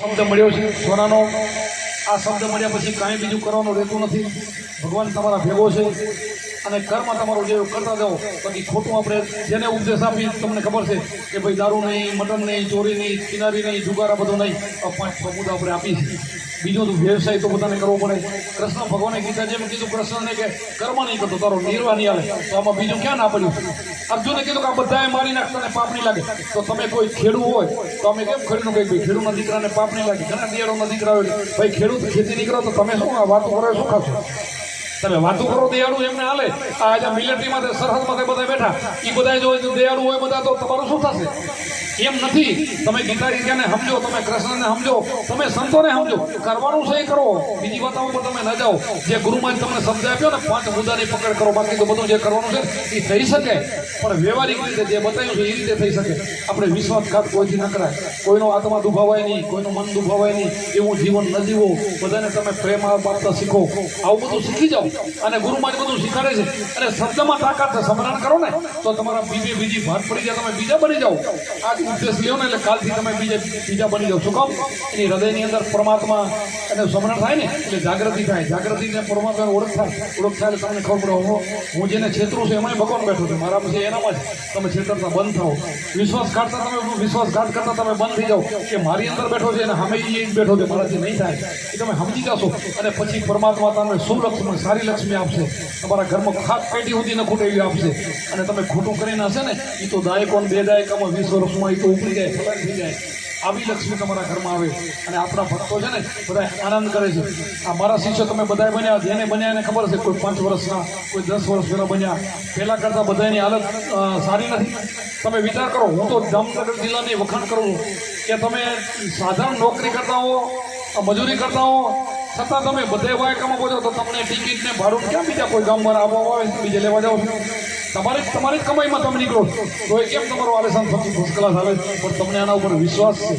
શબ્દ મળ્યો છે સોનાનો. આ શબ્દ મળ્યા પછી કાંઈ બીજું કરવાનું રહેતું નથી. ભગવાન તમારા ભેગો છે અને કર્મ તમારું જે કરતા જાઓ. બાકી ખોટું આપણે જેને ઉપદેશ આપી તમને ખબર છે કે ભાઈ દારૂ નહીં, મટન નહીં, ચોરી નહીં, કિનારી નહીં, જુગારા બધું નહીં. 5 મુદ્દા આપણે આપી છે. બીજો તો વ્યવસાય તો બધાને કરવો પડે. કૃષ્ણ ભગવાને ગીતા જેમ કીધું કૃષ્ણને કે કર્મ નહીં કરતો તારો નિર્વાહ નહીં આવે, તો આમાં બીજું ક્યાં ના પડ્યું? અર્જુને કીધું કે આ બધાએ મારી નાખતાને પાપ નહીં લાગે. તો તમે કોઈ ખેડૂત હોય તો અમે કેમ ખેડૂતનું કહી ભાઈ ખેડૂતના દીકરાને પાપ નહીં લાગે? ઘણા દિયાળોના દીકરા હોય ભાઈ ખેડૂત ખેતી નહીં કરો તો તમે શું આ વાતો કરો શું ખાશો? તમે વાતો કરો દયાળુ એમને હાલે. આ જે મિલિટરીમાં સરહદમાં બધા બેઠા એ બધા જો દયાળુ હોય બધા તો તમારું શું થશે? એમ નથી. તમે ગીતાજીને સમજો, તમે કૃષ્ણને સમજો, તમે સંતોને સમજો. કરવાનું છે એ કરો, બીજી વાતો ઉપર તમે ન જાઓ. જે ગુરુમાં તમને શબ્દ આપ્યો ને 5 મુદ્દાની પકડ કરો. બાકી તો બધું જે કરવાનું છે એ થઈ શકે, પણ વ્યવહારિક રીતે જે બતાવ્યું છે એ રીતે થઈ શકે. આપણે વિશ્વાસઘાત કોઈથી ન કરાય, કોઈનો આત્મા દુભાવાય નહીં, કોઈનું મન દુભાવાય નહીં, એવું જીવન ન જીવો. બધાને તમે પ્રેમ આપતા શીખો. આવું બધું શીખી જાઓ અને ગુરુમાં જ બધું શીખાડે છે. અને શબ્દમાં તાકાત છે, સમરણ કરો ને તો તમારા બીજી ભાત પડી જાય, તમે બીજા બની જાઓ. આ ઉપદેશ લ્યો ને એટલે કાલથી તમે બીજા બની જાઓ. શું કામ? એની હૃદયની અંદર પરમાત્મા અને સમરણ થાય ને એટલે જાગૃતિ થાય. જાગૃતિને પરમાત્માને ઓળખ થાય એટલે તમને ખબર પડે હું જેને છેતરું છું એમાંય ભગવાન બેઠો છે. મારા પછી એનામાં જ તમે છેતરતા બંધ થાઓ. વિશ્વાસઘાત કરતા તમે બંધ થઈ જાઓ કે મારી અંદર બેઠો છે અને સામે એ જ બેઠો છે, મારાથી નહીં થાય. એ તમે સમજી જશો અને પછી પરમાત્મા તમને શુભ લક્ષ્મી, સારી લક્ષ્મી આપશે. તમારા ઘરમાં ખાસ પેટી સુધી ન ખૂટે એવી આપશે. અને તમે ખોટું કરીને હશે ને એ તો દાયકો 2 દાયકામાં 20 વર્ષમાં એ તો ઉપડી જાય, ફલાઈ થઈ જાય. આવી લક્ષ્મી તમારા ઘરમાં આવે. અને આપણા ભક્તો છે ને બધા આનંદ કરે છે. આ મારા શિષ્યો તમે બધા બન્યા, જેને બન્યા એને ખબર છે. કોઈ 5 વર્ષના, કોઈ 10 વર્ષ પહેલાં બન્યા. પહેલાં કરતાં બધાની હાલત સારી નથી. તમે વિચાર કરો, હું તો જામનગર જિલ્લાની વખાણ કરું છું કે તમે સાધારણ નોકરી કરતા હો, મજૂરી કરતા હો, છતાં તમે બધે વાયકામાં પહોંચો તો તમને ટિકિટ ને ભાડું ક્યાં બીજા કોઈ ગામમાં આવવા આવે બીજે લેવા જાઓ છો? તમારી જ કમાઈમાં તમે નીકળો તો એ કેમ તમારો આલેશાન ફર્સ્ટ ક્લાસ આવે? પણ તમને આના ઉપર વિશ્વાસ છે.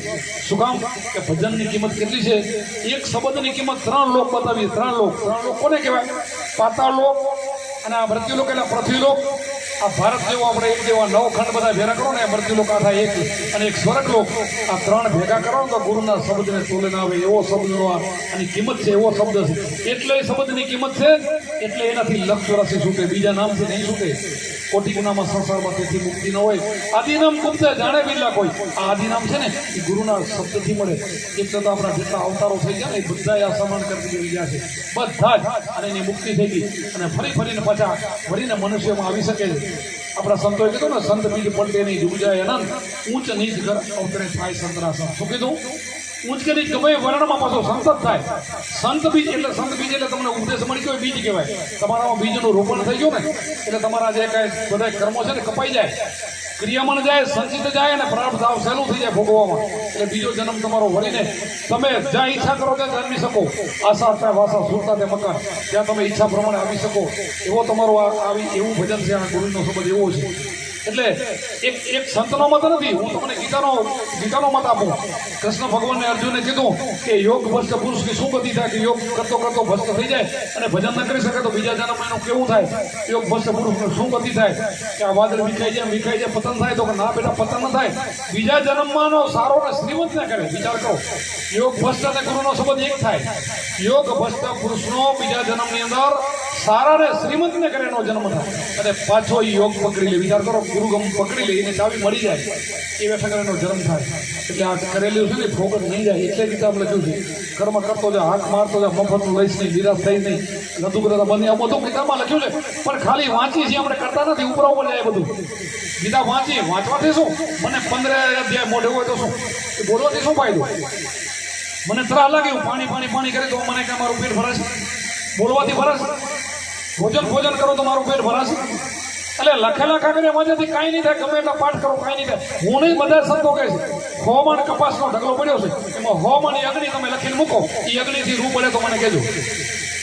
શું કામ? કે ભજનની કિંમત કેટલી છે? એક શબ્દની કિંમત 3 લોક બતાવીએ. 3 લોક કોને કહેવાય? પાતાળ લોક અને આ મૃત્યુલોક એટલે પૃથ્વીલોક. આ ભારત જેવો આપણે એક જેવા 9 ખંડ બધા ભેગા કરો ને મૃત્યુલોક આ થાય એક, અને એક સ્વર્ગલોક. આ 3 ભેગા કરો ને તો ગુરુના શબ્દને તોલે ના આવે એવો શબ્દનો આની કિંમત છે, એવો શબ્દ છે. એટલે એ શબ્દની કિંમત છે, એટલે એનાથી લક્ષ રાશિ છૂટે, બીજા નામથી નહીં છૂટે. કોટી ગુનામાં સંસારમાં તેથી મુક્તિ ન હોય. આદિનામ ગુપ્ત જાણે બિરલા કોઈ. આ આદિનામ છે ને એ ગુરુના શબ્દથી મળે. એટલે તો આપણા જેટલા અવતારો થઈ ગયા ને એ બધા આ સન્માન કરી ગયા છે બધા જ. અને એની મુક્તિ થઈ ગઈ અને ફરીને પાછા ફરીને મનુષ્યમાં આવી શકે છે. આપણા સંતોએ કીધું ને, સંત બીજ પલટે નહીં ડૂબ જાય અનંત, ઊંચ નીચ કર અવતરે થાય સંતરાસન. શું કીધું? ઊંચ કે નીચ ગમે વર્ણમાં પાછો સંત જ થાય. સંત બીજ એટલે તમને ઉપદેશ મળી ગયો બીજ કહેવાય. તમારામાં બીજનું રોપણ થઈ ગયું ને એટલે તમારા જે કાંઈ બધા કર્મો છે ને કપાઈ જાય, ક્રિયામણ જાય, સંચિત જાય અને પ્રારબ્ધ ભાવ સહેલું થઈ જાય ભોગવવામાં. એટલે બીજો જન્મ તમારો વળીને તમે જ્યાં ઈચ્છા કરો ત્યાં જન્મી શકો. આશા ત્યાં વાસા સુરતા તે મકાન, ત્યાં તમે ઈચ્છા પ્રમાણે આવી શકો. એવો તમારો એવું ભજન છે. આ ગુરુનો સંબંધ એવો છે. એટલે એક સંતનો મત નથી, હું તમને ગીતાનો મત આપું. કૃષ્ણ ભગવાનને અર્જુને કીધું કે યોગ ભ્રષ્ટ પુરુષની શું ગતિ થાય? કે યોગ કરતો ભ્રષ્ટ થઈ જાય અને ભજન ન કરી શકે તો બીજા જન્મમાં એનું કેવું થાય? યોગ ભ્રષ્ટ પુરુષને શું ગતિ થાય? કે આ વાદળ વિખાઈ જાય પતન થાય? તો કે ના બેટા, પતન ન થાય. બીજા જન્મમાંનો સારો ને શ્રીમંત ના કરે. વિચાર કરો, યોગ ભ્રષ્ટ અને ગુરુનો સંબંધ એક થાય. યોગ ભ્રષ્ટ પુરુષનો બીજા જન્મની અંદર સારા ને શ્રીમંત ને કરે એનો જન્મ થાય અને પાછો યોગ પકડી લે. વિચાર કરો, ગુરુગમ પકડી લે, એને ચાવી મળી જાય એ બેઠા એનો જન્મ થાય. એટલે આ કરેલું છે ને ફોકસ નહીં જાય. એટલે રીતે આપણે કહ્યું છે કર્મ કરતો જાય, હાથ મારતો જાય, મફતનું લઈશ નહીં, નિરાશ થઈ નહીં, નતું કરતા બંને. આ બધું ગીતામાં લખ્યું છે, પણ ખાલી વાંચી છીએ આપણે, કરતા નથી. ઉપર જાય બધું. ગીતા વાંચવાથી શું? મને 15 અધ્યાય મોઢે હોય તો શું? એ બોલવાથી શું ફાયદો? મને ત્રાસ લાગે, હું પાણી કરે તો મને કે મારું પેટ ભરાશે. બોલવાથી ભરાશે? ભોજન કરો તો મારું પેટ ભરાશે? એટલે લખેલા કાગળે મજાથી કાંઈ નહીં થાય. ગમે એટલા પાઠ કરો કાંઈ નહીં થાય. હું નહીં, બધા સંતો કહે છે હોમાં કપાસનો ઢગલો પડ્યો છે, એમાં હોમ અને અગ્નિ તમે લખીને મૂકો. એ અગ્નિથી રૂ પડે તો મને કહેજો.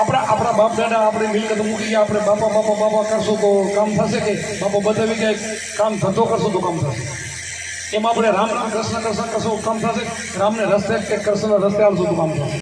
આપણા બાપ દાદા આપણી મિલકત મૂકી ગયા, આપણે બાપા બાપા બાપા કરશું તો કામ થશે, કે બાપા બધાવી ગયા કામ ધંધો કરશું તો કામ થશે? એમાં આપણે રામ રામ કૃષ્ણ કૃષ્ણ કરશું કામ થશે? રામને રસ્તે કે કૃષ્ણના રસ્તે આવશું તો કામ થશે?